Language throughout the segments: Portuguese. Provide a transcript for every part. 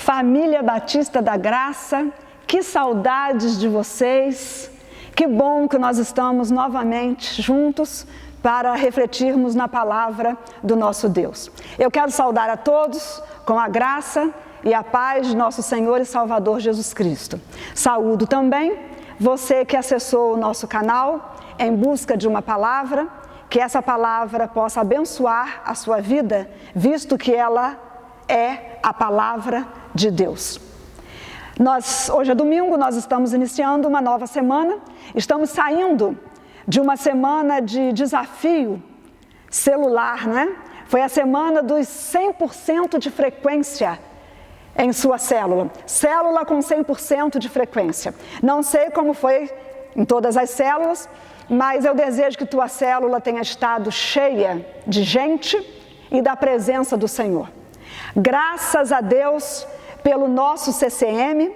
Família Batista da Graça, que saudades de vocês! Que bom que nós estamos novamente juntos para refletirmos na palavra do nosso Deus. Eu quero saudar a todos com a graça e a paz de nosso Senhor e Salvador Jesus Cristo. Saúdo também você que acessou o nosso canal em busca de uma palavra, que essa palavra possa abençoar a sua vida, visto que ela é a palavra de Deus. Hoje é domingo, nós estamos iniciando uma nova semana, estamos saindo de uma semana de desafio celular, né? Foi a semana dos 100% de frequência em sua célula. Célula com 100% de frequência. Não sei como foi em todas as células, mas eu desejo que tua célula tenha estado cheia de gente e da presença do Senhor. Graças a Deus pelo nosso CCM,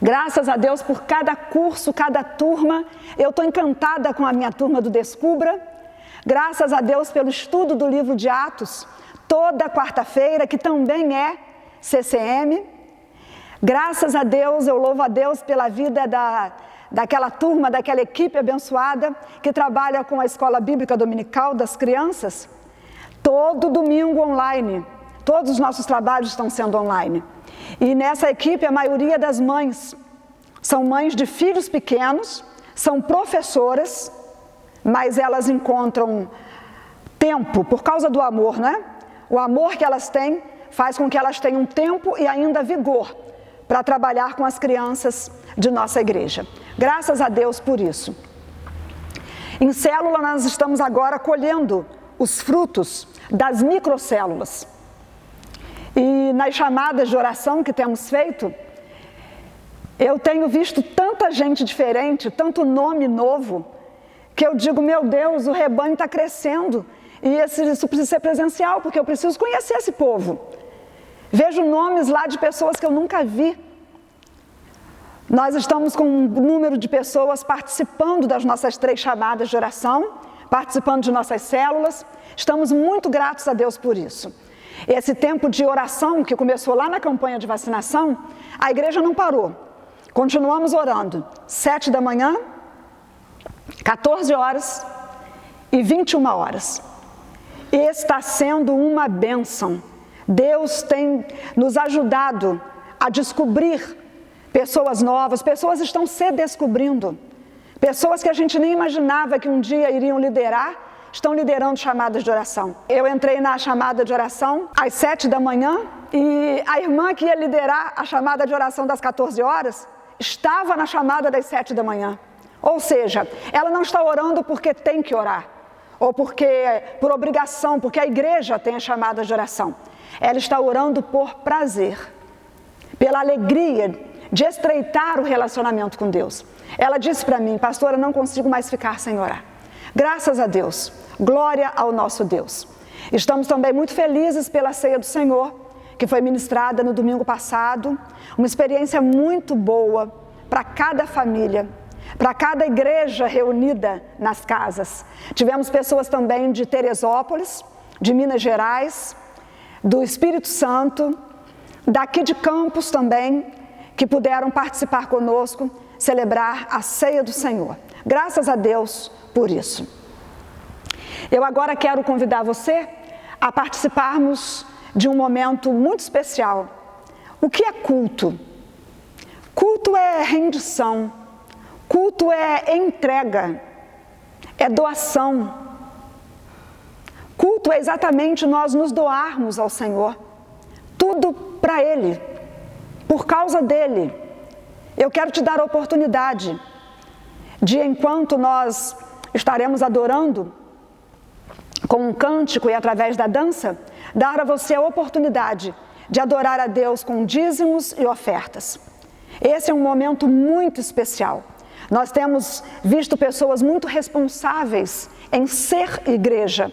graças a Deus por cada curso, cada turma. Eu estou encantada com a minha turma do Descubra. Graças a Deus pelo estudo do livro de Atos, toda quarta-feira, que também é CCM. Graças a Deus, eu louvo a Deus pela vida daquela turma, daquela equipe abençoada que trabalha com a Escola Bíblica Dominical das crianças. Todo domingo online, todos os nossos trabalhos estão sendo online. E nessa equipe, a maioria das mães são mães de filhos pequenos, são professoras, mas elas encontram tempo por causa do amor, né? O amor que elas têm faz com que elas tenham tempo e ainda vigor para trabalhar com as crianças de nossa igreja. Graças a Deus por isso. Em célula, nós estamos agora colhendo os frutos das microcélulas. E nas chamadas de oração que temos feito, eu tenho visto tanta gente diferente, tanto nome novo, que eu digo, meu Deus, o rebanho está crescendo. E isso precisa ser presencial, porque eu preciso conhecer esse povo. Vejo nomes lá de pessoas que eu nunca vi. Nós estamos com um número de pessoas participando das nossas 3 chamadas de oração, participando de nossas células. Estamos muito gratos a Deus por isso. Esse tempo de oração que começou lá na campanha de vacinação, a igreja não parou. Continuamos orando, 7 da manhã, 14 horas e 21 horas. Está sendo uma bênção. Deus tem nos ajudado a descobrir pessoas novas, pessoas estão se descobrindo. Pessoas que a gente nem imaginava que um dia iriam liderar, estão liderando chamadas de oração. Eu entrei na chamada de oração às 7 da manhã e a irmã que ia liderar a chamada de oração das 14 horas estava na chamada das 7 da manhã. Ou seja, ela não está orando porque tem que orar, ou por obrigação, porque a igreja tem a chamada de oração. Ela está orando por prazer, pela alegria de estreitar o relacionamento com Deus. Ela disse para mim, pastora, não consigo mais ficar sem orar. Graças a Deus, glória ao nosso Deus. Estamos também muito felizes pela ceia do Senhor, que foi ministrada no domingo passado. Uma experiência muito boa para cada família, para cada igreja reunida nas casas. Tivemos pessoas também de Teresópolis, de Minas Gerais, do Espírito Santo, daqui de Campos também, que puderam participar conosco, celebrar a ceia do Senhor. Graças a Deus por isso. Eu agora quero convidar você a participarmos de um momento muito especial. O que é culto? Culto é rendição, culto é entrega, é doação. Culto é exatamente nós nos doarmos ao Senhor, tudo para Ele, por causa dEle. Eu quero te dar a oportunidade de, enquanto nós estaremos adorando com um cântico e através da dança, dar a você a oportunidade de adorar a Deus com dízimos e ofertas. Esse é um momento muito especial. Nós temos visto pessoas muito responsáveis em ser igreja,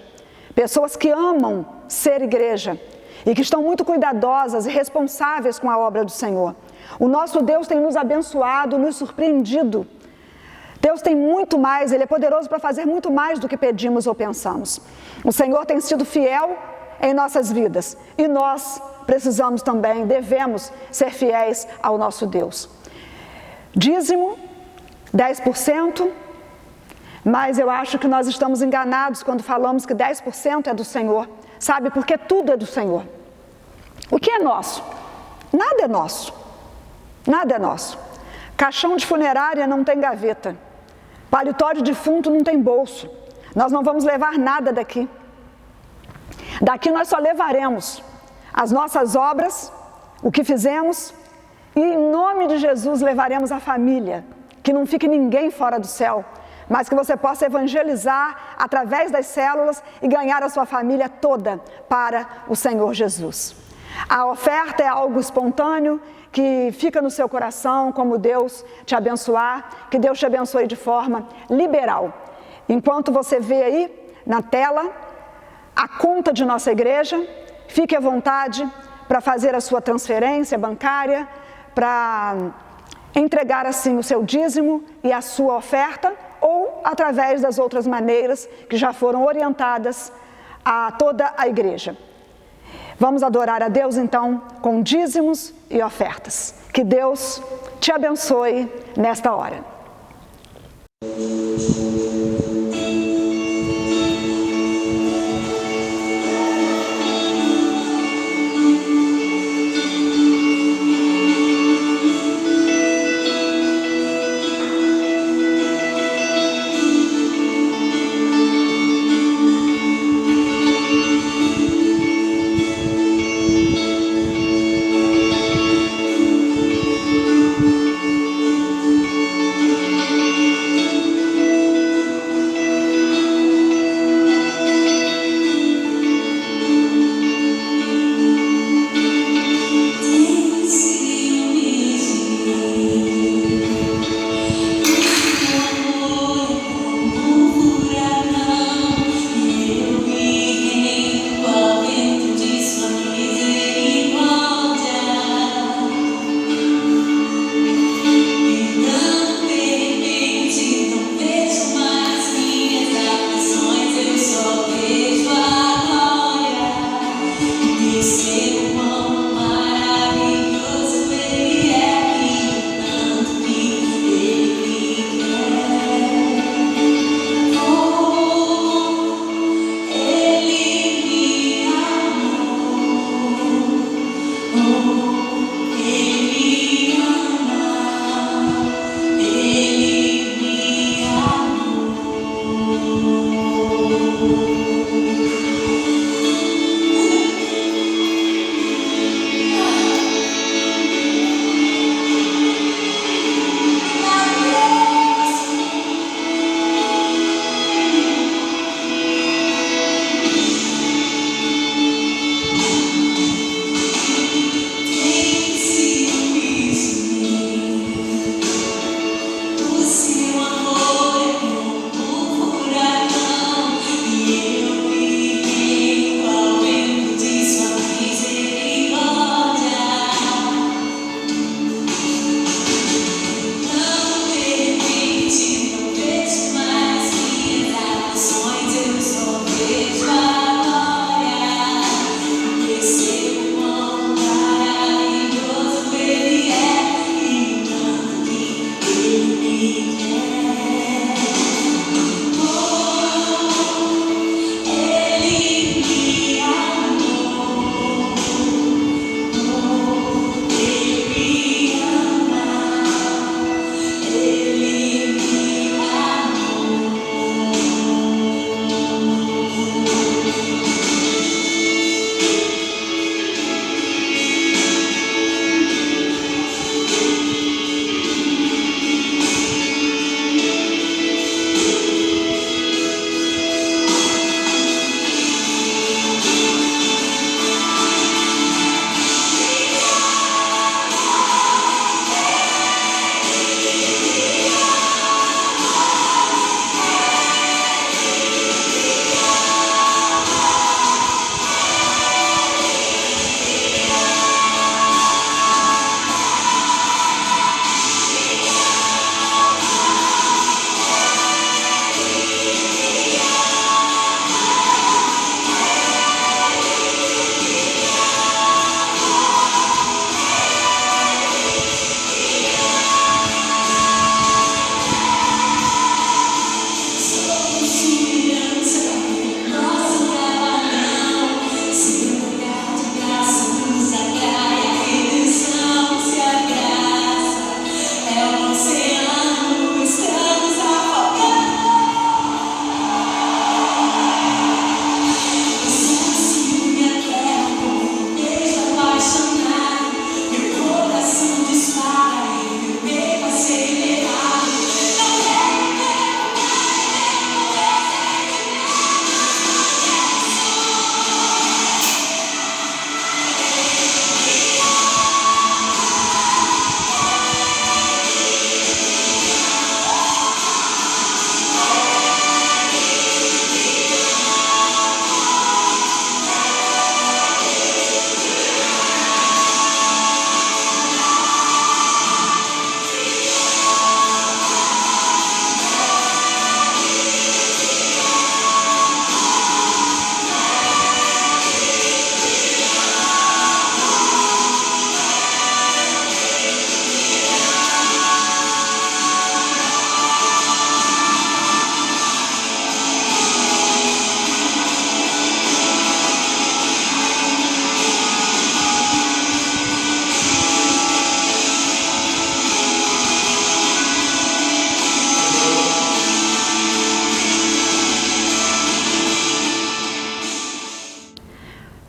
pessoas que amam ser igreja e que estão muito cuidadosas e responsáveis com a obra do Senhor. O nosso Deus tem nos abençoado, nos surpreendido. Deus tem muito mais, Ele é poderoso para fazer muito mais do que pedimos ou pensamos. O Senhor tem sido fiel em nossas vidas. E nós precisamos também, devemos ser fiéis ao nosso Deus. Dízimo, 10%, mas eu acho que nós estamos enganados quando falamos que 10% é do Senhor. Sabe, porque tudo é do Senhor. O que é nosso? Nada é nosso. Nada é nosso. Caixão de funerária não tem gaveta. Paletó de defunto não tem bolso. Nós não vamos levar nada daqui. Daqui nós só levaremos as nossas obras, o que fizemos, e em nome de Jesus levaremos a família, que não fique ninguém fora do céu, mas que você possa evangelizar através das células e ganhar a sua família toda para o Senhor Jesus. A oferta é algo espontâneo, que fica no seu coração, como Deus te abençoar, que Deus te abençoe de forma liberal. Enquanto você vê aí na tela a conta de nossa igreja, fique à vontade para fazer a sua transferência bancária, para entregar assim o seu dízimo e a sua oferta, ou através das outras maneiras que já foram orientadas a toda a igreja. Vamos adorar a Deus então com dízimos e ofertas. Que Deus te abençoe nesta hora.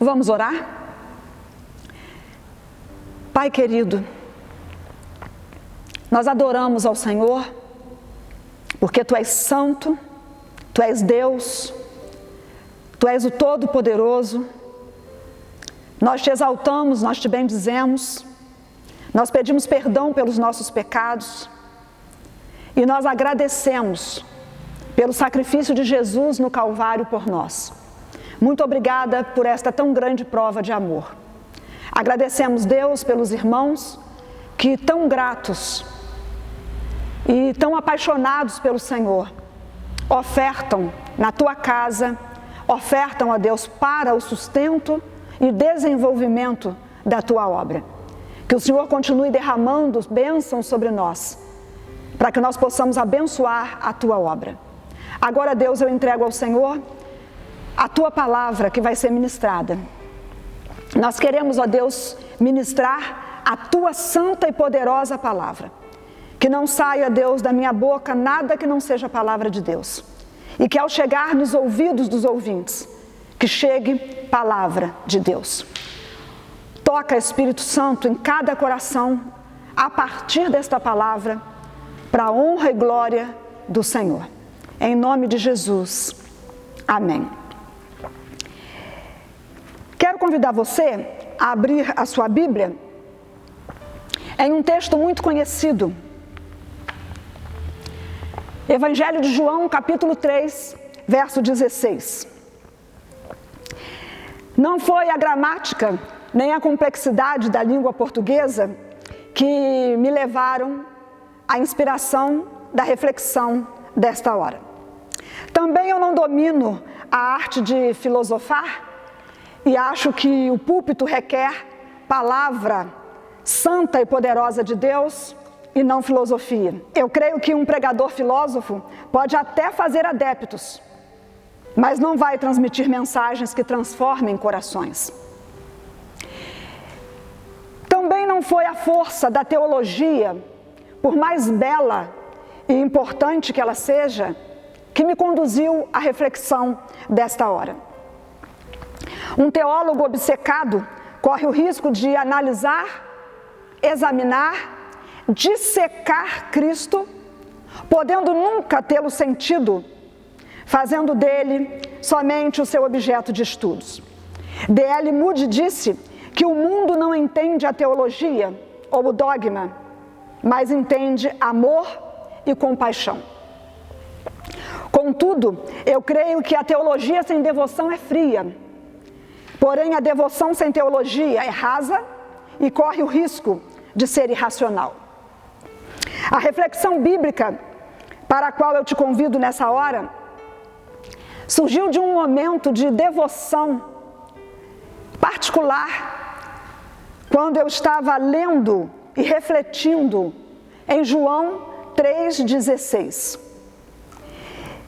Vamos orar? Pai querido, nós adoramos ao Senhor, porque Tu és santo, Tu és Deus, Tu és o Todo-Poderoso. Nós Te exaltamos, nós Te bendizemos, nós pedimos perdão pelos nossos pecados e nós agradecemos pelo sacrifício de Jesus no Calvário por nós. Muito obrigada por esta tão grande prova de amor. Agradecemos, Deus, pelos irmãos que tão gratos e tão apaixonados pelo Senhor ofertam na Tua casa, ofertam a Deus para o sustento e desenvolvimento da Tua obra. Que o Senhor continue derramando bênçãos sobre nós, para que nós possamos abençoar a Tua obra. Agora, Deus, eu entrego ao Senhor a Tua palavra que vai ser ministrada. Nós queremos, ó Deus, ministrar a Tua santa e poderosa palavra. Que não saia, Deus, da minha boca nada que não seja a palavra de Deus. E que ao chegar nos ouvidos dos ouvintes, que chegue palavra de Deus. Toca, Espírito Santo, em cada coração, a partir desta palavra, para a honra e glória do Senhor. Em nome de Jesus. Amém. Quero convidar você a abrir a sua Bíblia em um texto muito conhecido. Evangelho de João, capítulo 3, verso 16. Não foi a gramática nem a complexidade da língua portuguesa que me levaram à inspiração da reflexão desta hora. Também eu não domino a arte de filosofar e acho que o púlpito requer palavra santa e poderosa de Deus e não filosofia. Eu creio que um pregador filósofo pode até fazer adeptos, mas não vai transmitir mensagens que transformem corações. Também não foi a força da teologia, por mais bela e importante que ela seja, que me conduziu à reflexão desta hora. Um teólogo obcecado corre o risco de analisar, examinar, dissecar Cristo, podendo nunca tê-lo sentido, fazendo dele somente o seu objeto de estudos. D.L. Moody disse que o mundo não entende a teologia ou o dogma, mas entende amor e compaixão. Contudo, eu creio que a teologia sem devoção é fria, porém a devoção sem teologia é rasa e corre o risco de ser irracional. A reflexão bíblica para a qual eu te convido nessa hora surgiu de um momento de devoção particular, quando eu estava lendo e refletindo em João 3,16.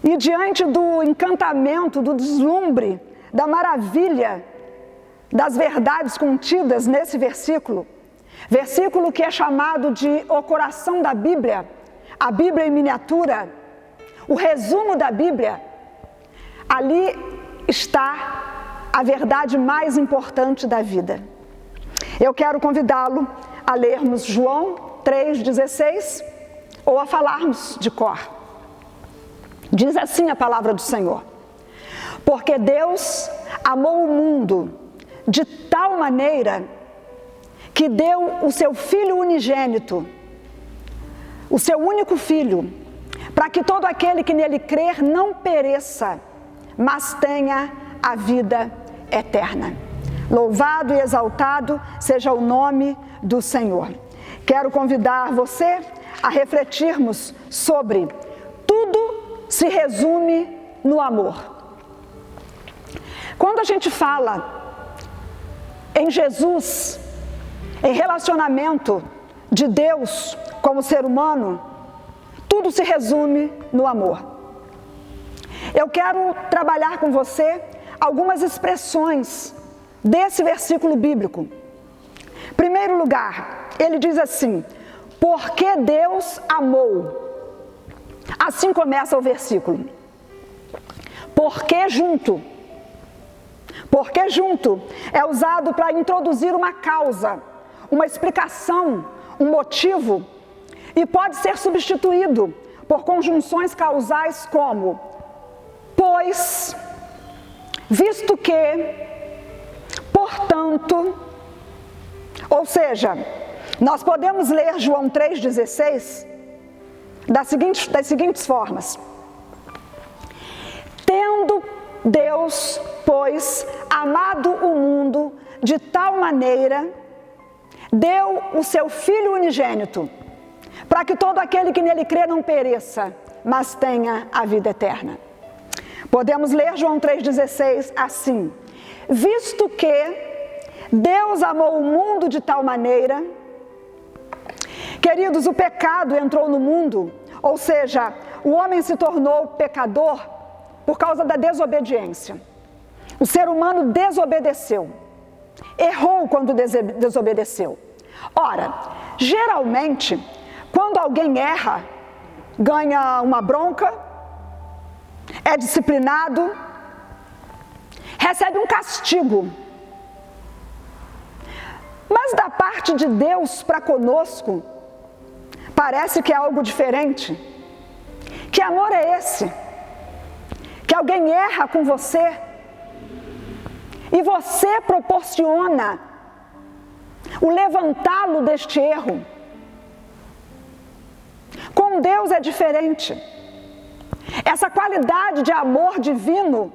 E diante do encantamento, do deslumbre, da maravilha, das verdades contidas nesse versículo que é chamado de o coração da Bíblia, a Bíblia em miniatura, o resumo da Bíblia, ali está a verdade mais importante da vida. Eu quero convidá-lo a lermos João 3,16 ou a falarmos de cor. Diz assim a palavra do Senhor: porque Deus amou o mundo de tal maneira que deu o seu Filho unigênito, o seu único Filho, para que todo aquele que nele crer não pereça, mas tenha a vida eterna. Louvado e exaltado seja o nome do Senhor. Quero convidar você a refletirmos sobre tudo se resume no amor. Quando a gente fala em Jesus, em relacionamento de Deus como ser humano, tudo se resume no amor. Eu quero trabalhar com você algumas expressões desse versículo bíblico. Em primeiro lugar, ele diz assim: porque Deus amou. Assim começa o versículo. Porque junto. Porque junto é usado para introduzir uma causa, uma explicação, um motivo, e pode ser substituído por conjunções causais como pois, visto que, portanto. Ou seja, nós podemos ler João 3,16 das seguintes formas: tendo Deus, pois, amado o mundo de tal maneira, deu o seu Filho unigênito, para que todo aquele que nele crê não pereça, mas tenha a vida eterna. Podemos ler João 3,16 assim: visto que Deus amou o mundo de tal maneira. Queridos, o pecado entrou no mundo, ou seja, o homem se tornou pecador por causa da desobediência. O ser humano desobedeceu, errou quando desobedeceu. Ora, geralmente, quando alguém erra, ganha uma bronca, é disciplinado, recebe um castigo. Mas da parte de Deus para conosco, parece que é algo diferente. Que amor é esse? Que alguém erra com você e você proporciona o levantá-lo deste erro. Com Deus é diferente. Essa qualidade de amor divino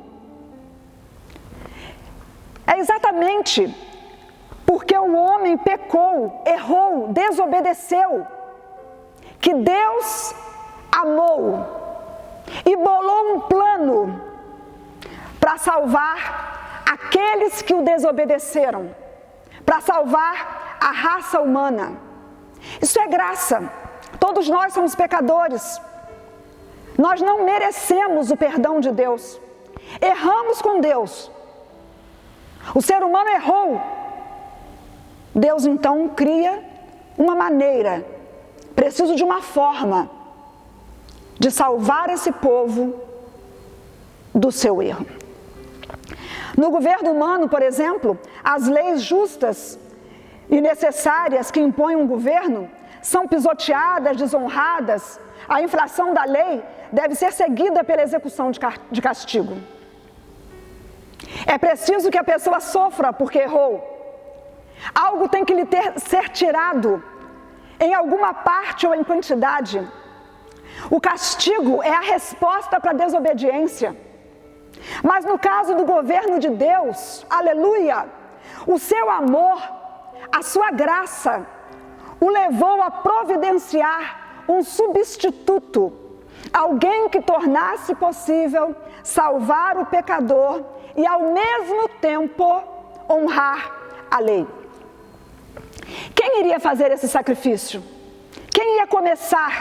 é exatamente porque o homem pecou, errou, desobedeceu, que Deus amou e bolou um plano para salvar aqueles que o desobedeceram, para salvar a raça humana. Isso é graça. Todos nós somos pecadores. Nós não merecemos o perdão de Deus. Erramos com Deus. O ser humano errou. Deus então cria uma maneira, preciso de uma forma de salvar esse povo do seu erro. No governo humano, por exemplo, as leis justas e necessárias que impõem um governo são pisoteadas, desonradas. A infração da lei deve ser seguida pela execução de castigo. É preciso que a pessoa sofra porque errou. Algo tem que lhe ser tirado, em alguma parte ou em quantidade. O castigo é a resposta para a desobediência. Mas no caso do governo de Deus, aleluia, o seu amor, a sua graça, o levou a providenciar um substituto, alguém que tornasse possível salvar o pecador e ao mesmo tempo honrar a lei. Quem iria fazer esse sacrifício? Quem ia começar?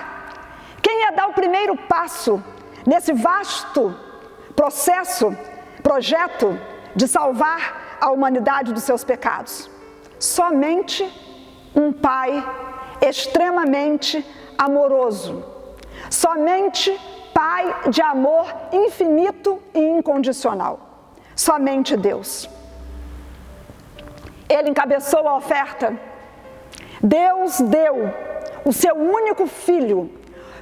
Quem ia dar o primeiro passo nesse vasto projeto de salvar a humanidade dos seus pecados? Somente um Pai extremamente amoroso. Somente Pai de amor infinito e incondicional. Somente Deus. Ele encabeçou a oferta. Deus deu o seu único filho,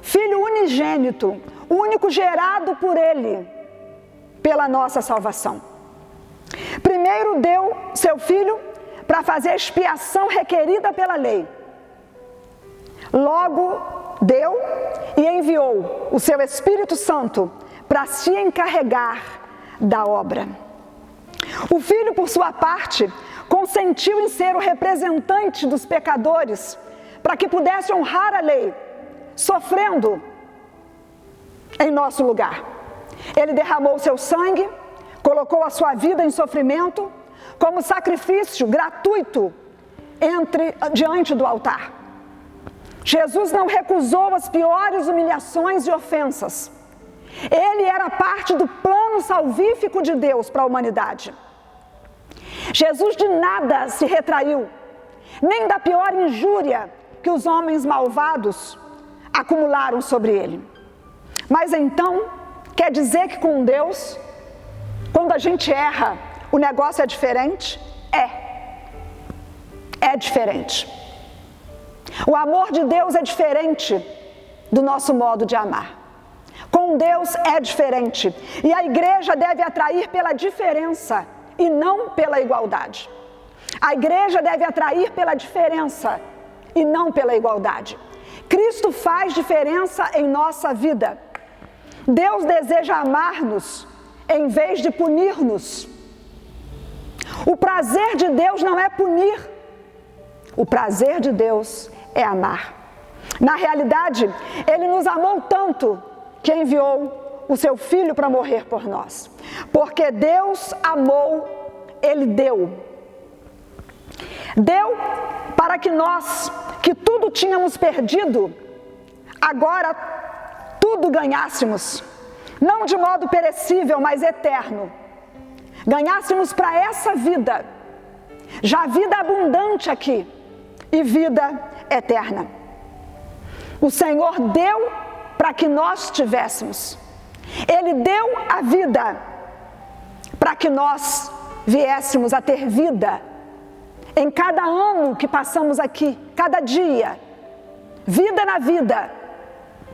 filho unigênito, único gerado por Ele, pela nossa salvação. Primeiro deu seu filho para fazer a expiação requerida pela lei. Logo deu e enviou o seu Espírito Santo para se encarregar da obra. O filho, por sua parte, consentiu em ser o representante dos pecadores para que pudesse honrar a lei, sofrendo em nosso lugar. Ele derramou seu sangue, colocou a sua vida em sofrimento como sacrifício gratuito diante do altar. Jesus não recusou as piores humilhações e ofensas. Ele era parte do plano salvífico de Deus para a humanidade. Jesus de nada se retraiu, nem da pior injúria que os homens malvados acumularam sobre ele. Mas então, quer dizer que com Deus, quando a gente erra, o negócio é diferente? É diferente. O amor de Deus é diferente do nosso modo de amar. Com Deus é diferente. E a igreja deve atrair pela diferença e não pela igualdade. A igreja deve atrair pela diferença e não pela igualdade. Cristo faz diferença em nossa vida. Deus deseja amar-nos em vez de punir-nos. O prazer de Deus não é punir. O prazer de Deus é amar. Na realidade, Ele nos amou tanto que enviou o seu Filho para morrer por nós. Porque Deus amou, Ele deu. Deu para que nós, que tudo tínhamos perdido, agora tudo ganhássemos. Não de modo perecível, mas eterno. Ganhássemos para essa vida, já vida abundante aqui, e vida eterna. O Senhor deu para que nós tivéssemos. Ele deu a vida para que nós viéssemos a ter vida em cada ano que passamos aqui, cada dia. Vida na vida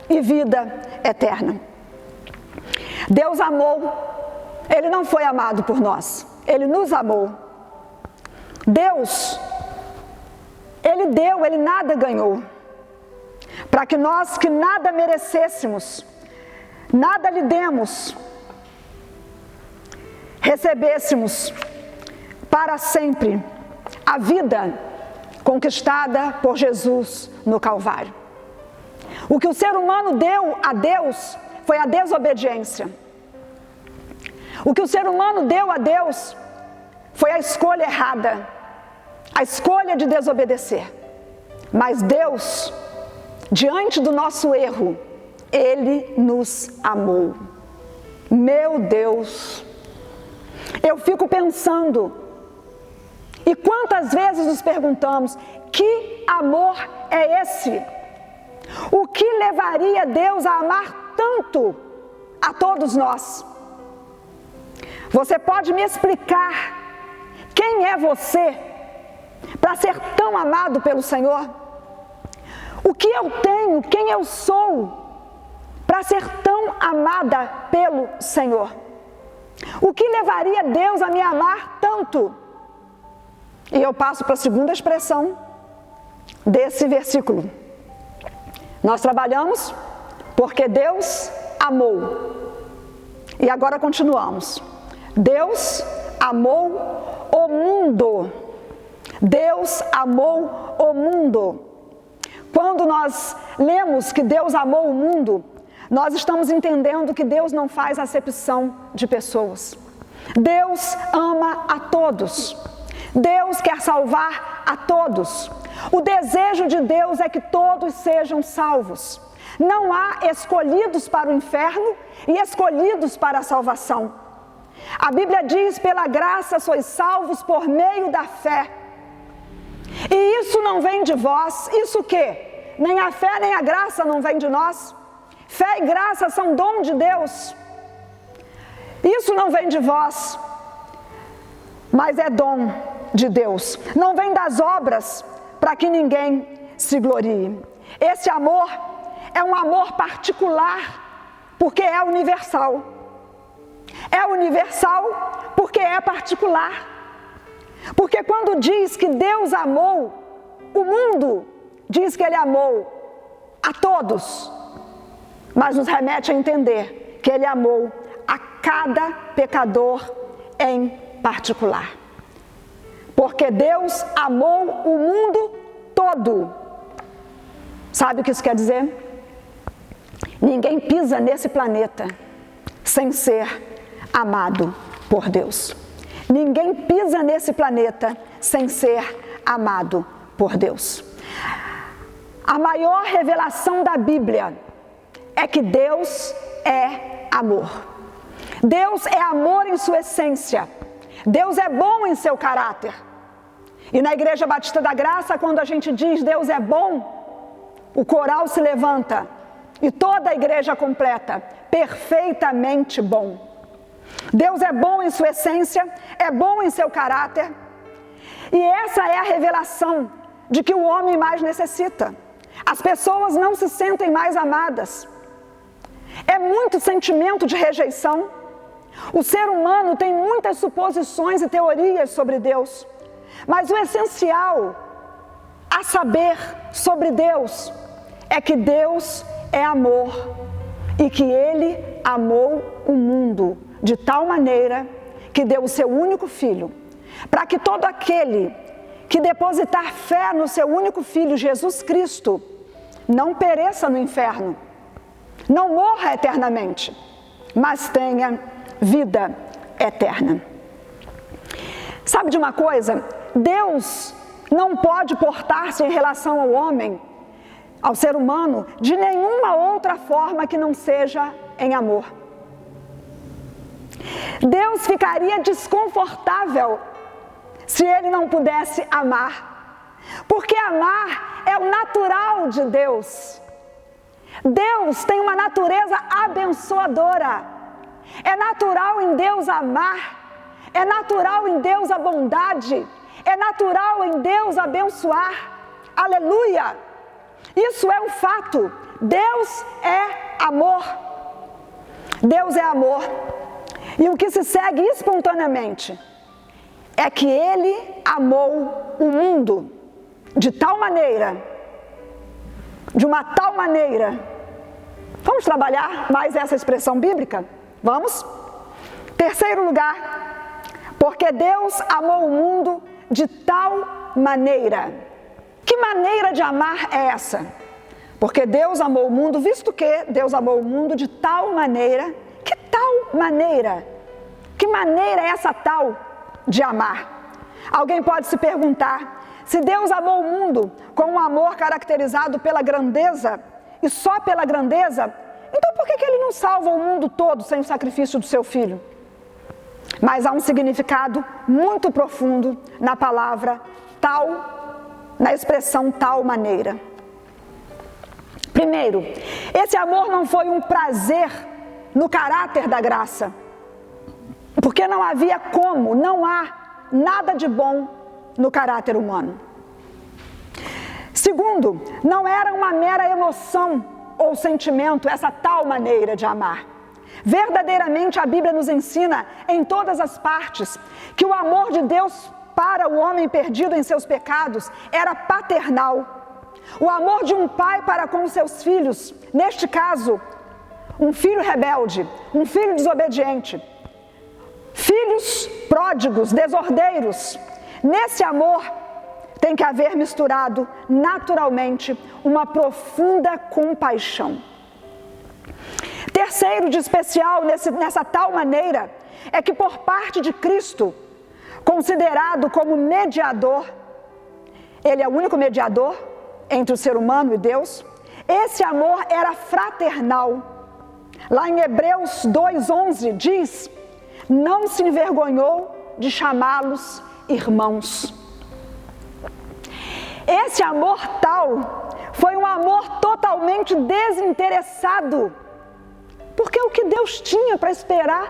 e vida eterna. Deus amou, Ele não foi amado por nós, Ele nos amou. Deus, Ele deu, Ele nada ganhou. Para que nós que nada merecêssemos, nada lhe demos, recebêssemos para sempre a vida conquistada por Jesus no Calvário. O que o ser humano deu a Deus foi a desobediência. O que o ser humano deu a Deus foi a escolha errada, a escolha de desobedecer. Mas Deus, diante do nosso erro, Ele nos amou. Meu Deus, eu fico pensando, e quantas vezes nos perguntamos, que amor é esse? O que levaria Deus a amar tanto a todos nós? Você pode me explicar quem é você para ser tão amado pelo Senhor? O que eu tenho, quem eu sou para ser tão amada pelo Senhor? O que levaria Deus a me amar tanto? E eu passo para a segunda expressão desse versículo. Nós trabalhamos porque Deus amou. E agora continuamos. Deus amou o mundo. Deus amou o mundo. Quando nós lemos que Deus amou o mundo, nós estamos entendendo que Deus não faz acepção de pessoas. Deus ama a todos. Deus quer salvar a todos. O desejo de Deus é que todos sejam salvos. Não há escolhidos para o inferno e escolhidos para a salvação. A Bíblia diz, pela graça sois salvos por meio da fé. E isso não vem de vós. Isso o quê? Nem a fé nem a graça não vem de nós. Fé e graça são dom de Deus. Isso não vem de vós, mas é dom de Deus. Não vem das obras para que ninguém se glorie. Esse amor é um amor particular porque é universal. É universal porque é particular. Porque quando diz que Deus amou o mundo, diz que Ele amou a todos, mas nos remete a entender que Ele amou a cada pecador em particular. Porque Deus amou o mundo todo. Sabe o que isso quer dizer? Ninguém pisa nesse planeta sem ser amado por Deus. Ninguém pisa nesse planeta sem ser amado por Deus. A maior revelação da Bíblia é que Deus é amor. Deus é amor em sua essência. Deus é bom em seu caráter. E na Igreja Batista da Graça, quando a gente diz Deus é bom, o coral se levanta e toda a igreja completa, perfeitamente bom. Deus é bom em sua essência, é bom em seu caráter. E essa é a revelação de que o homem mais necessita. As pessoas não se sentem mais amadas. É muito sentimento de rejeição. O ser humano tem muitas suposições e teorias sobre Deus. Mas o essencial a saber sobre Deus é que Deus é amor e que Ele amou o mundo de tal maneira que deu o seu único Filho, para que todo aquele que depositar fé no seu único Filho, Jesus Cristo, não pereça no inferno, não morra eternamente, mas tenha vida eterna. Sabe de uma coisa? Deus não pode portar-se em relação ao homem, ao ser humano, de nenhuma outra forma que não seja em amor. Deus ficaria desconfortável se Ele não pudesse amar, porque amar é o natural de Deus. Deus tem uma natureza abençoadora. É natural em Deus amar, é natural em Deus a bondade, é natural em Deus abençoar. Aleluia! Isso é um fato. Deus é amor. Deus é amor. E o que se segue espontaneamente é que Ele amou o mundo de tal maneira, de uma tal maneira. Vamos trabalhar mais essa expressão bíblica? Vamos? Terceiro lugar, porque Deus amou o mundo de tal maneira. Que maneira de amar é essa? Porque Deus amou o mundo, visto que Deus amou o mundo de tal maneira. Que tal maneira? Que maneira é essa tal de amar? Alguém pode se perguntar, se Deus amou o mundo com um amor caracterizado pela grandeza e só pela grandeza, então por que Ele não salva o mundo todo sem o sacrifício do seu Filho? Mas há um significado muito profundo na palavra tal, na expressão tal maneira. Primeiro, esse amor não foi um prazer no caráter da graça, porque não havia como, não há nada de bom no caráter humano. Segundo, não era uma mera emoção ou sentimento essa tal maneira de amar. Verdadeiramente a Bíblia nos ensina em todas as partes que o amor de Deus para o homem perdido em seus pecados era paternal. O amor de um pai para com seus filhos, neste caso, um filho rebelde, um filho desobediente, filhos pródigos, desordeiros. Nesse amor tem que haver misturado naturalmente uma profunda compaixão. Terceiro de especial nessa tal maneira é que por parte de Cristo, considerado como mediador, Ele é o único mediador entre o ser humano e Deus, esse amor era fraternal. Lá em Hebreus 2:11 diz, não se envergonhou de chamá-los irmãos. Esse amor tal foi um amor totalmente desinteressado, porque o que Deus tinha para esperar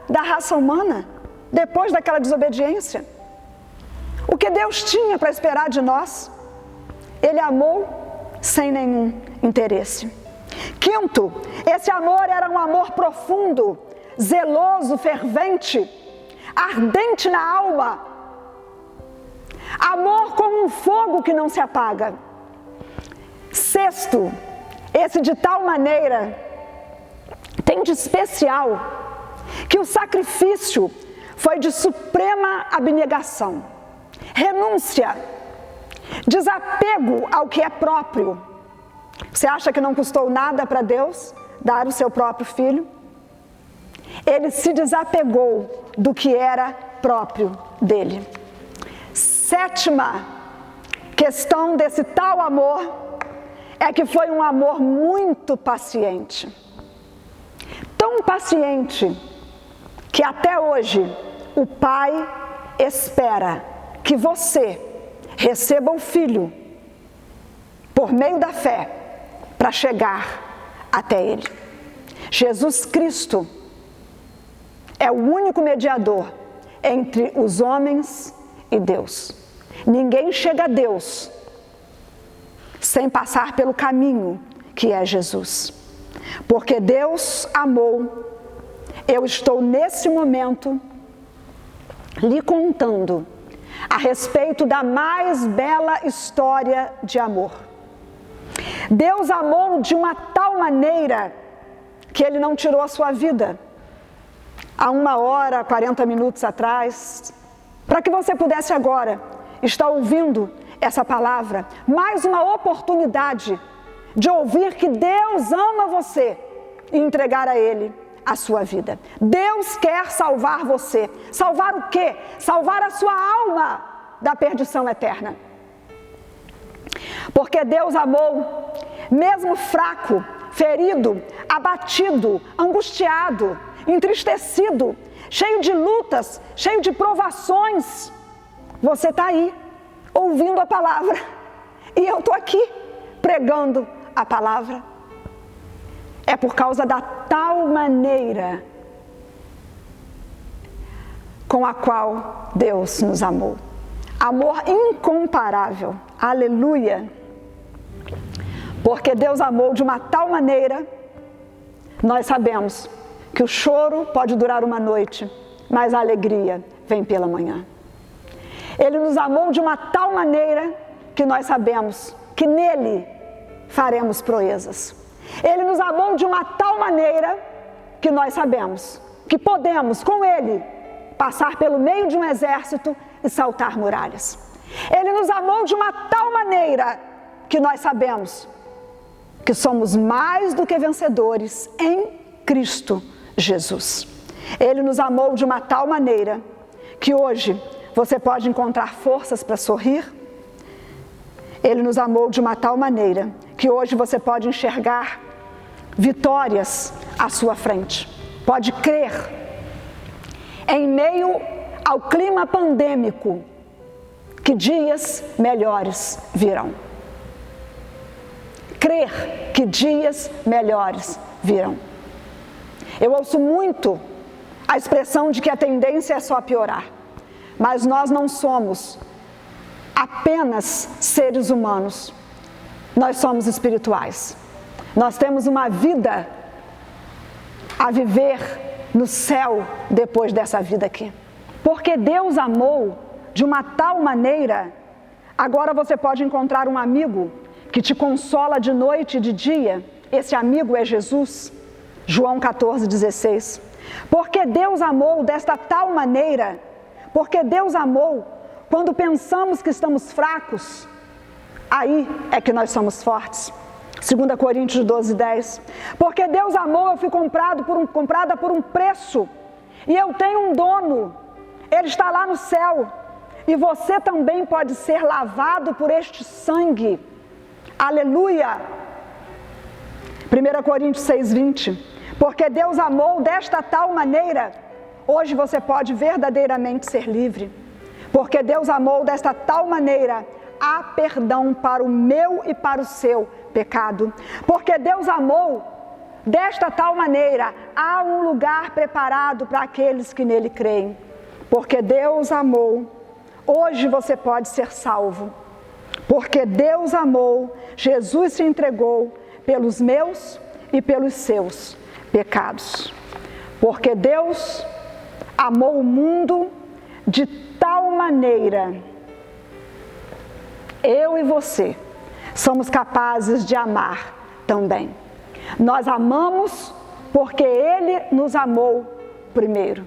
da raça humana depois daquela desobediência? O que Deus tinha para esperar de nós? Ele amou sem nenhum interesse. Quinto, esse amor era um amor profundo, zeloso, fervente, ardente na alma. Amor como um fogo que não se apaga. Sexto, esse de tal maneira tem de especial que o sacrifício foi de suprema abnegação, renúncia, desapego ao que é próprio. Você acha que não custou nada para Deus dar o seu próprio filho? Ele se desapegou do que era próprio dele. Sétima questão desse tal amor é que foi um amor muito paciente. Tão paciente que até hoje o Pai espera que você receba o Filho por meio da fé para chegar até Ele. Jesus Cristo É o único mediador entre os homens e Deus. Ninguém chega a Deus sem passar pelo caminho que é Jesus. Porque Deus amou. Eu estou nesse momento lhe contando a respeito da mais bela história de amor. Deus amou de uma tal maneira que Ele não tirou a sua vida há 1h, 40 minutos atrás, para que você pudesse agora estar ouvindo essa palavra, mais uma oportunidade de ouvir que Deus ama você e entregar a Ele a sua vida. Deus quer salvar você. Salvar o quê? Salvar a sua alma da perdição eterna. Porque Deus amou, mesmo fraco, ferido, abatido, angustiado, entristecido, cheio de lutas, cheio de provações. Você está aí, ouvindo a palavra, e eu estou aqui, pregando a palavra. É por causa da tal maneira com a qual Deus nos amou. Amor incomparável. Aleluia! Porque Deus amou de uma tal maneira, nós sabemos que o choro pode durar uma noite, mas a alegria vem pela manhã. Ele nos amou de uma tal maneira que nós sabemos que nele faremos proezas. Ele nos amou de uma tal maneira que nós sabemos que podemos, com Ele, passar pelo meio de um exército e saltar muralhas. Ele nos amou de uma tal maneira que nós sabemos que somos mais do que vencedores em Cristo Jesus. Ele nos amou de uma tal maneira que hoje você pode encontrar forças para sorrir. Ele nos amou de uma tal maneira que hoje você pode enxergar vitórias à sua frente. Pode crer. Em meio ao clima pandêmico, que dias melhores virão. Crer que dias melhores virão. Eu ouço muito a expressão de que a tendência é só piorar. Mas nós não somos apenas seres humanos. Nós somos espirituais. Nós temos uma vida a viver no céu depois dessa vida aqui. Porque Deus amou de uma tal maneira, agora você pode encontrar um amigo que te consola de noite e de dia. Esse amigo é Jesus. João 14,16. Porque Deus amou desta tal maneira, porque Deus amou, quando pensamos que estamos fracos, aí é que nós somos fortes. 2 Coríntios 12,10. Porque Deus amou, eu fui comprada por um preço, e eu tenho um dono, Ele está lá no céu, e você também pode ser lavado por este sangue. Aleluia! 1 Coríntios 6,20. Porque Deus amou desta tal maneira, hoje você pode verdadeiramente ser livre. Porque Deus amou desta tal maneira, há perdão para o meu e para o seu pecado. Porque Deus amou desta tal maneira, há um lugar preparado para aqueles que nele creem. Porque Deus amou, hoje você pode ser salvo. Porque Deus amou, Jesus se entregou pelos meus e pelos seus pecados. Porque Deus amou o mundo de tal maneira, eu e você somos capazes de amar também. Nós amamos porque Ele nos amou primeiro.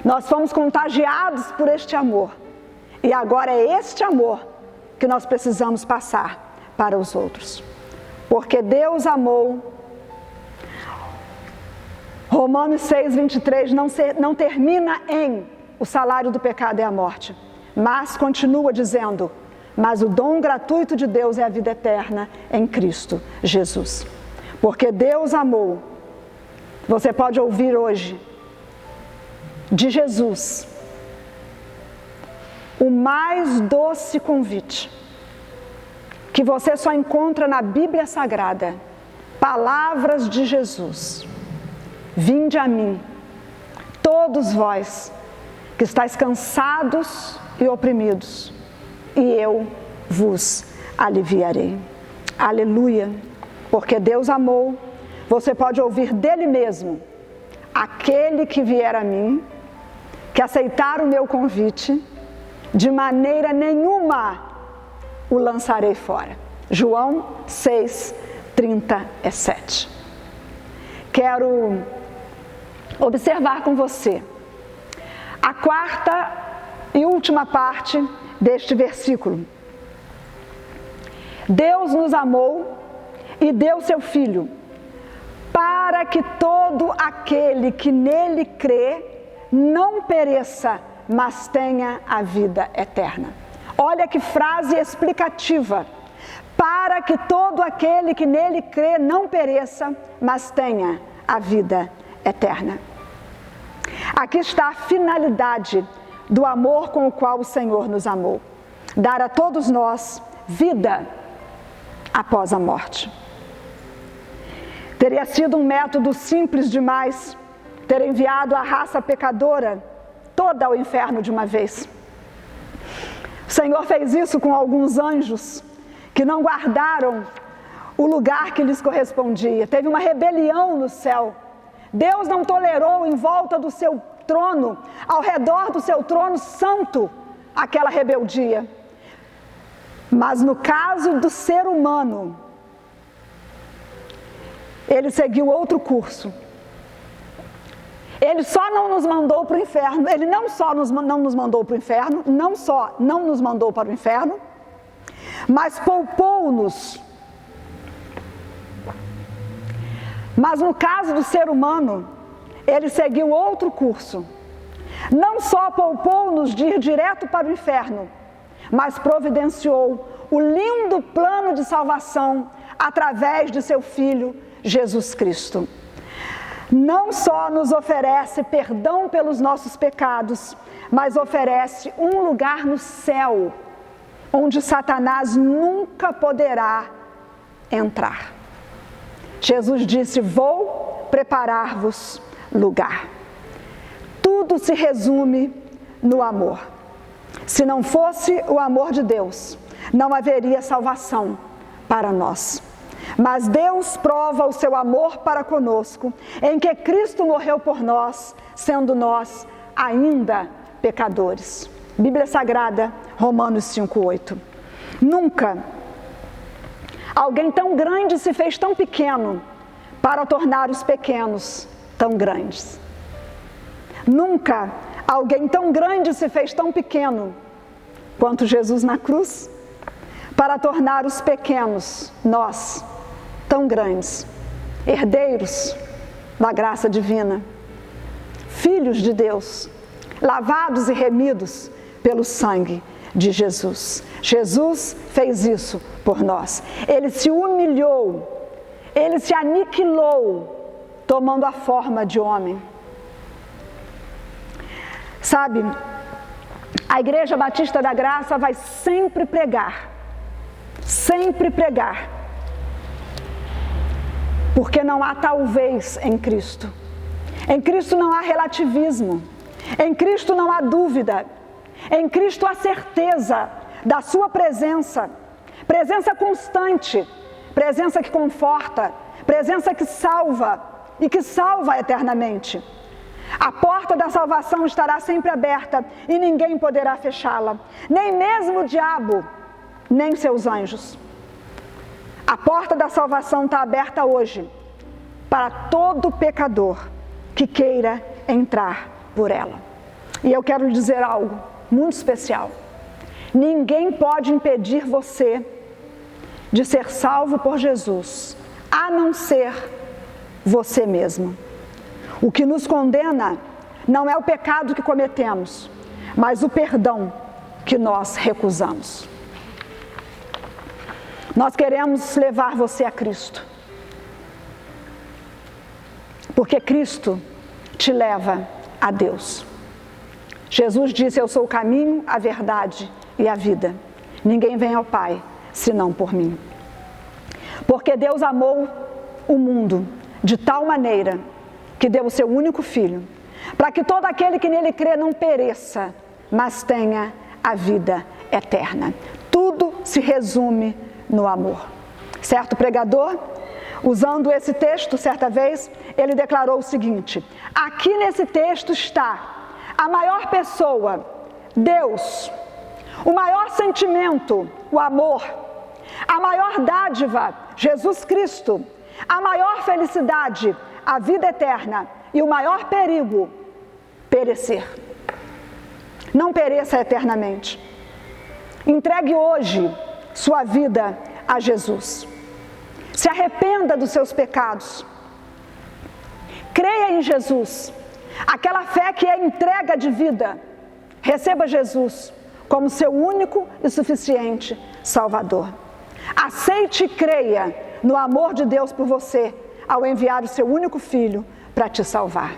Nós fomos contagiados por este amor. E agora é este amor que nós precisamos passar para os outros. Porque Deus amou. Romanos 6,23 não termina em o salário do pecado é a morte, mas continua dizendo, mas o dom gratuito de Deus é a vida eterna em Cristo Jesus. Porque Deus amou. Você pode ouvir hoje de Jesus o mais doce convite que você só encontra na Bíblia Sagrada. Palavras de Jesus. Vinde a mim, todos vós que estáis cansados e oprimidos, e eu vos aliviarei. Aleluia! Porque Deus amou, você pode ouvir dele mesmo: aquele que vier a mim, que aceitar o meu convite, de maneira nenhuma o lançarei fora. João 6:37. Quero observar com você a quarta e última parte deste versículo. Deus nos amou e deu seu Filho, para que todo aquele que nele crê não pereça, mas tenha a vida eterna. Olha que frase explicativa. Para que todo aquele que nele crê não pereça, mas tenha a vida eterna. Aqui está a finalidade do amor com o qual o Senhor nos amou: dar a todos nós vida após a morte. Teria sido um método simples demais ter enviado a raça pecadora toda ao inferno de uma vez. O Senhor fez isso com alguns anjos que não guardaram o lugar que lhes correspondia. Teve uma rebelião no céu. Deus não tolerou em volta do seu trono, ao redor do seu trono santo, aquela rebeldia. Mas no caso do ser humano, ele seguiu outro curso. Ele só não nos mandou para o inferno, ele não só não nos mandou para o inferno, não só não nos mandou para o inferno, mas poupou-nos. Mas no caso do ser humano, ele seguiu outro curso. Não só poupou-nos de ir direto para o inferno, mas providenciou o lindo plano de salvação através de seu Filho, Jesus Cristo. Não só nos oferece perdão pelos nossos pecados, mas oferece um lugar no céu, onde Satanás nunca poderá entrar. Jesus disse: vou preparar-vos lugar. Tudo se resume no amor. Se não fosse o amor de Deus, não haveria salvação para nós. Mas Deus prova o seu amor para conosco, em que Cristo morreu por nós, sendo nós ainda pecadores. Bíblia Sagrada, Romanos 5:8. Nunca alguém tão grande se fez tão pequeno para tornar os pequenos tão grandes. Nunca alguém tão grande se fez tão pequeno quanto Jesus na cruz, para tornar os pequenos, nós, tão grandes, herdeiros da graça divina, filhos de Deus, lavados e remidos pelo sangue de Jesus. Jesus fez isso por nós. Ele se humilhou, ele se aniquilou, tomando a forma de homem. Sabe, a Igreja Batista da Graça vai sempre pregar, porque não há talvez em Cristo. Em Cristo não há relativismo, em Cristo não há dúvida, em Cristo há certeza da sua presença, presença constante, presença que conforta, presença que salva e que salva eternamente. A porta da salvação estará sempre aberta e ninguém poderá fechá-la, nem mesmo o diabo, nem seus anjos. A porta da salvação está aberta hoje para todo pecador que queira entrar por ela. E eu quero lhe dizer algo muito especial. Ninguém pode impedir você de ser salvo por Jesus, a não ser você mesmo. O que nos condena não é o pecado que cometemos, mas o perdão que nós recusamos. Nós queremos levar você a Cristo, porque Cristo te leva a Deus. Jesus disse: eu sou o caminho, a verdade e a vida. Ninguém vem ao Pai senão por mim. Porque Deus amou o mundo de tal maneira que deu o seu único Filho, para que todo aquele que nele crê não pereça, mas tenha a vida eterna. Tudo se resume no amor. Certo pregador, usando esse texto, certa vez, ele declarou o seguinte: aqui nesse texto está a maior pessoa, Deus, o maior sentimento, o amor, a maior dádiva, Jesus Cristo, a maior felicidade, a vida eterna, e o maior perigo, perecer. Não pereça eternamente. Entregue hoje sua vida a Jesus. Se arrependa dos seus pecados. Creia em Jesus. Aquela fé que é entrega de vida. Receba Jesus como seu único e suficiente Salvador. Aceite e creia no amor de Deus por você, ao enviar o seu único Filho para te salvar.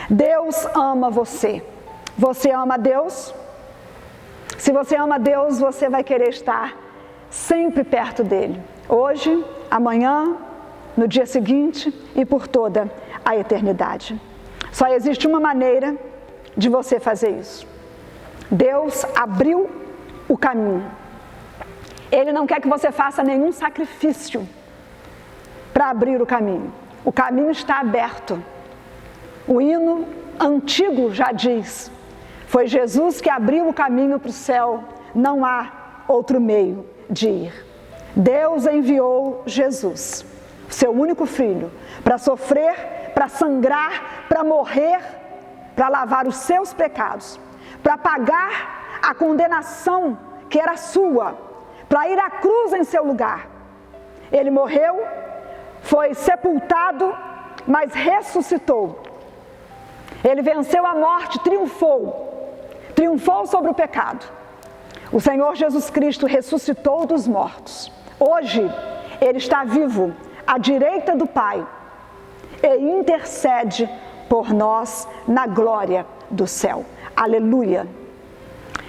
Deus ama você. Você ama Deus? Se você ama Deus, você vai querer estar sempre perto dele. Hoje, amanhã, no dia seguinte e por toda a eternidade. Só existe uma maneira de você fazer isso. Deus abriu o caminho. Ele não quer que você faça nenhum sacrifício para abrir o caminho. O caminho está aberto. O hino antigo já diz: foi Jesus que abriu o caminho para o céu, não há outro meio de ir. Deus enviou Jesus, seu único filho, para sofrer, para sangrar, para morrer, para lavar os seus pecados, para pagar a condenação que era sua, para ir à cruz em seu lugar. Ele morreu, foi sepultado, mas ressuscitou. Ele venceu a morte, triunfou sobre o pecado. O Senhor Jesus Cristo ressuscitou dos mortos. Hoje, Ele está vivo à direita do Pai e intercede por nós na glória do céu. Aleluia!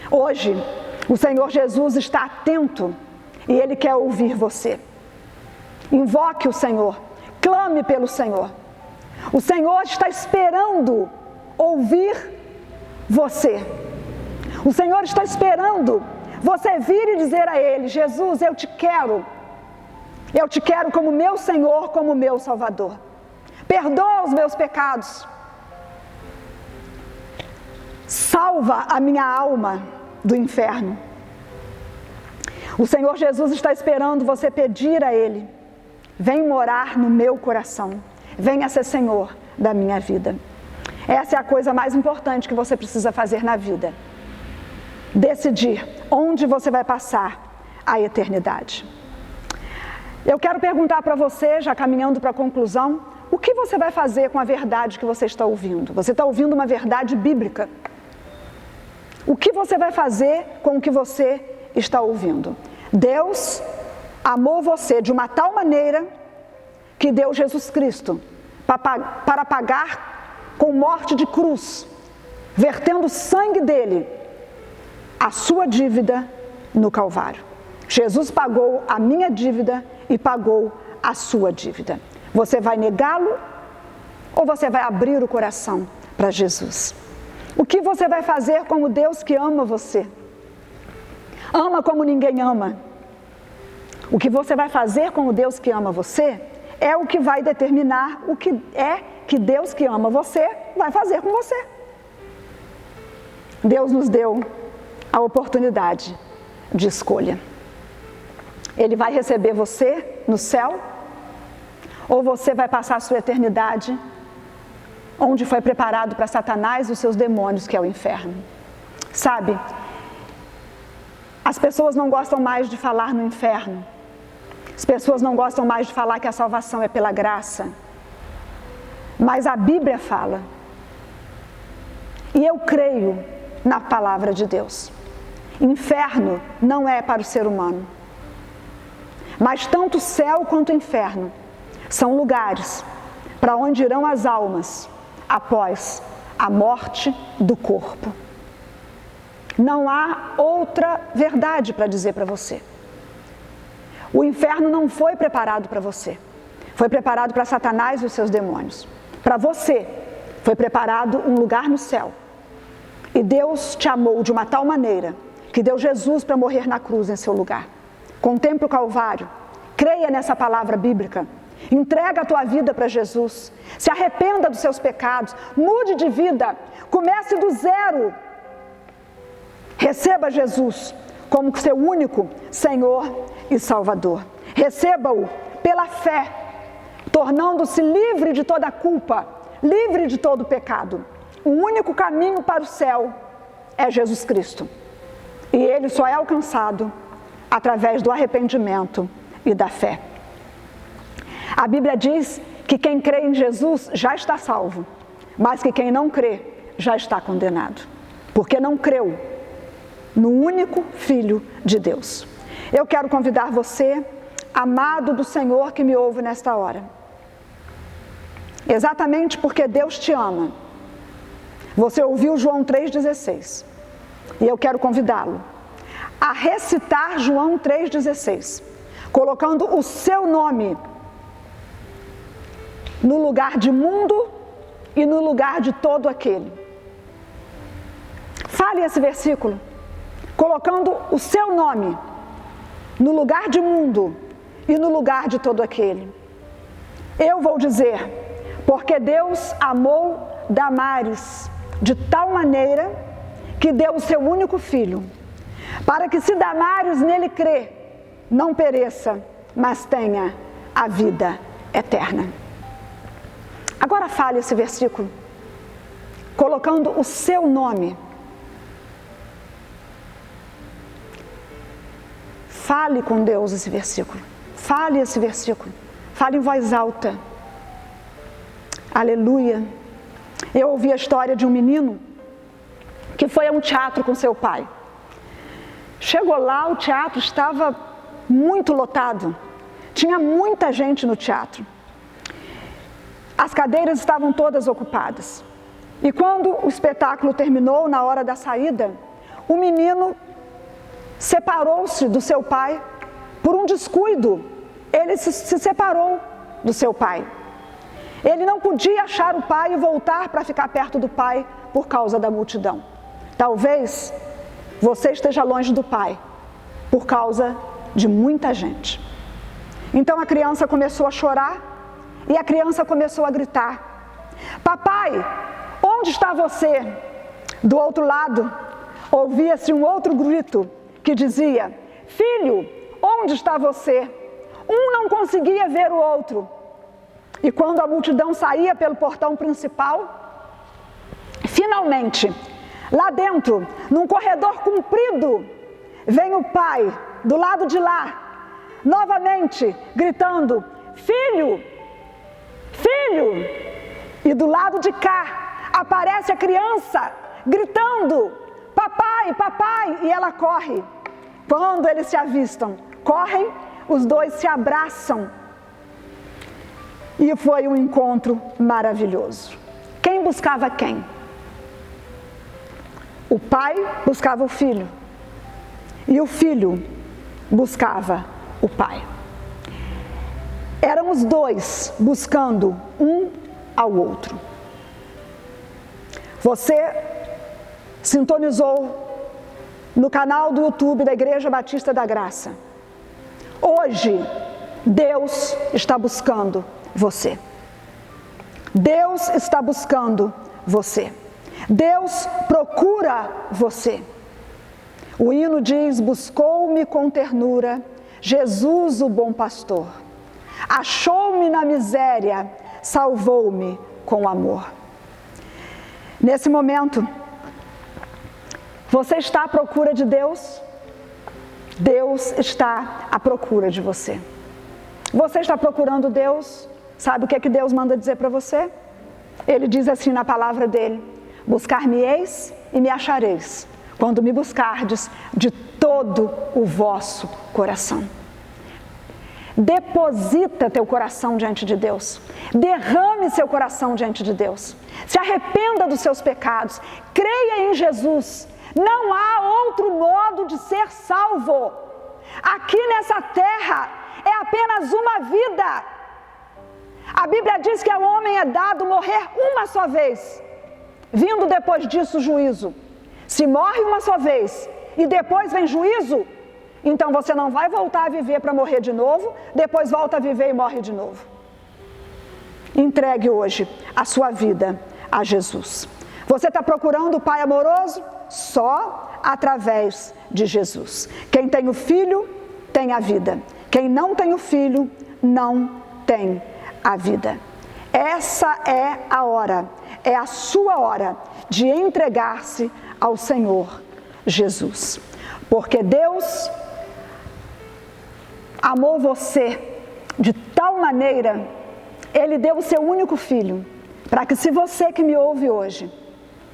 Hoje, o Senhor Jesus está atento e Ele quer ouvir você. Invoque o Senhor, clame pelo Senhor. O Senhor está esperando ouvir você. O Senhor está esperando você vir e dizer a Ele: Jesus, eu te quero como meu Senhor, como meu Salvador. Perdoa os meus pecados. Salva a minha alma do inferno. O Senhor Jesus está esperando você pedir a Ele: vem morar no meu coração, venha ser Senhor da minha vida. Essa é a coisa mais importante que você precisa fazer na vida. Decidir onde você vai passar a eternidade. Eu quero perguntar para você, já caminhando para a conclusão, o que você vai fazer com a verdade que você está ouvindo? Você está ouvindo uma verdade bíblica. O que você vai fazer com o que você está ouvindo? Deus amou você de uma tal maneira que deu Jesus Cristo para pagar com morte de cruz, vertendo o sangue dele, a sua dívida no Calvário. Jesus pagou a minha dívida e pagou a sua dívida. Você vai negá-lo ou você vai abrir o coração para Jesus? O que você vai fazer com o Deus que ama você? Ama como ninguém ama. O que você vai fazer com o Deus que ama você é o que vai determinar o que é que Deus que ama você vai fazer com você. Deus nos deu a oportunidade de escolha. Ele vai receber você no céu, ou você vai passar a sua eternidade onde foi preparado para Satanás e os seus demônios, que é o inferno. Sabe, as pessoas não gostam mais de falar no inferno. As pessoas não gostam mais de falar que a salvação é pela graça. Mas a Bíblia fala, e eu creio na palavra de Deus. Inferno não é para o ser humano. Mas tanto o céu quanto o inferno são lugares para onde irão as almas após a morte do corpo. Não há outra verdade para dizer para você. O inferno não foi preparado para você. Foi preparado para Satanás e os seus demônios. Para você, foi preparado um lugar no céu. E Deus te amou de uma tal maneira que deu Jesus para morrer na cruz em seu lugar. Contemple o Calvário, creia nessa palavra bíblica, entrega a tua vida para Jesus, se arrependa dos seus pecados, mude de vida, comece do zero. Receba Jesus como seu único Senhor e Salvador. Receba-o pela fé, tornando-se livre de toda culpa, livre de todo pecado. O único caminho para o céu é Jesus Cristo. E ele só é alcançado através do arrependimento e da fé. A Bíblia diz que quem crê em Jesus já está salvo, mas que quem não crê já está condenado, porque não creu no único Filho de Deus. Eu quero convidar você, amado do Senhor que me ouve nesta hora, exatamente porque Deus te ama. Você ouviu João 3,16, e eu quero convidá-lo a recitar João 3,16, colocando o seu nome no lugar de mundo e no lugar de todo aquele. Fale esse versículo, colocando o seu nome no lugar de mundo e no lugar de todo aquele. Eu vou dizer, porque Deus amou Damares de tal maneira que deu o seu único filho, para que se Damares nele crê, não pereça, mas tenha a vida eterna. Agora fale esse versículo, colocando o seu nome. Fale com Deus esse versículo. Fale esse versículo. Fale em voz alta. Aleluia. Eu ouvi a história de um menino que foi a um teatro com seu pai. Chegou lá, o teatro estava muito lotado. Tinha muita gente no teatro. As cadeiras estavam todas ocupadas. E quando o espetáculo terminou, na hora da saída, o menino separou-se do seu pai por um descuido. Ele se separou do seu pai. Ele não podia achar o pai e voltar para ficar perto do pai por causa da multidão. Talvez você esteja longe do pai por causa de muita gente. Então a criança começou a chorar e a criança começou a gritar: papai, onde está você? Do outro lado, ouvia-se um outro grito que dizia: filho, onde está você? Um não conseguia ver o outro. E quando a multidão saía pelo portão principal, finalmente, lá dentro, num corredor comprido, vem o pai, do lado de lá, novamente, gritando: filho, filho! E do lado de cá, aparece a criança, gritando: papai, papai! E ela corre. Quando eles se avistam, correm, os dois se abraçam. E foi um encontro maravilhoso. Quem buscava quem? O pai buscava o filho. E o filho buscava o pai. Eram os dois buscando um ao outro. Você sintonizou no canal do YouTube da Igreja Batista da Graça. Hoje, Deus está buscando você. Deus está buscando você. Deus procura você. O hino diz: buscou-me com ternura, Jesus o bom pastor. Achou-me na miséria, salvou-me com amor. Nesse momento, você está à procura de Deus? Deus está à procura de você. Você está procurando Deus? Sabe o que é que Deus manda dizer para você? Ele diz assim na palavra dele: buscar-me-eis e me achareis, quando me buscardes de todo o vosso coração. Deposita teu coração diante de Deus. Derrame seu coração diante de Deus. Se arrependa dos seus pecados. Creia em Jesus. Não há outro modo de ser salvo. Aqui nessa terra é apenas uma vida. A Bíblia diz que ao homem é dado morrer uma só vez, vindo depois disso o juízo. Se morre uma só vez e depois vem juízo, então você não vai voltar a viver para morrer de novo, depois volta a viver e morre de novo. Entregue hoje a sua vida a Jesus. Você está procurando o Pai amoroso? Só através de Jesus. Quem tem o Filho, tem a vida. Quem não tem o Filho, não tem a vida. Essa é a hora, é a sua hora de entregar-se ao Senhor Jesus. Porque Deus amou você de tal maneira, Ele deu o seu único Filho, para que se você que me ouve hoje,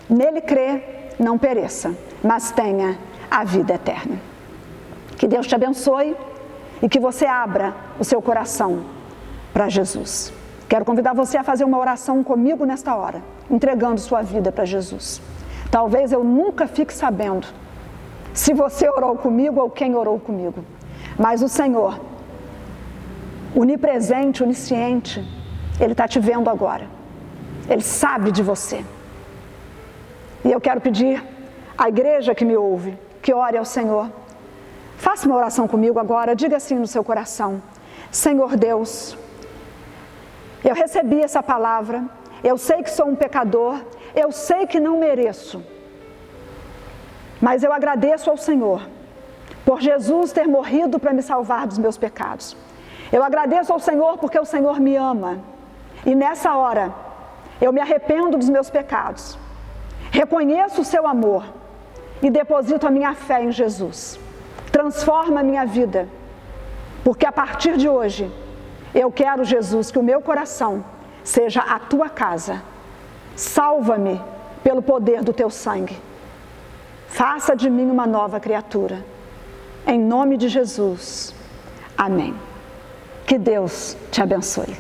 nele crê, não pereça, mas tenha a vida eterna. Que Deus te abençoe e que você abra o seu coração para Jesus. Quero convidar você a fazer uma oração comigo nesta hora, entregando sua vida para Jesus. Talvez eu nunca fique sabendo se você orou comigo ou quem orou comigo, mas o Senhor, onipresente, onisciente, Ele está te vendo agora. Ele sabe de você. E eu quero pedir à igreja que me ouve, que ore ao Senhor. Faça uma oração comigo agora, diga assim no seu coração: Senhor Deus, eu recebi essa palavra, eu sei que sou um pecador, eu sei que não mereço, mas eu agradeço ao Senhor por Jesus ter morrido para me salvar dos meus pecados. Eu agradeço ao Senhor porque o Senhor me ama, e nessa hora eu me arrependo dos meus pecados, reconheço o seu amor e deposito a minha fé em Jesus. Transforma a minha vida, porque a partir de hoje eu quero, Jesus, que o meu coração seja a tua casa. Salva-me pelo poder do teu sangue. Faça de mim uma nova criatura. Em nome de Jesus. Amém. Que Deus te abençoe.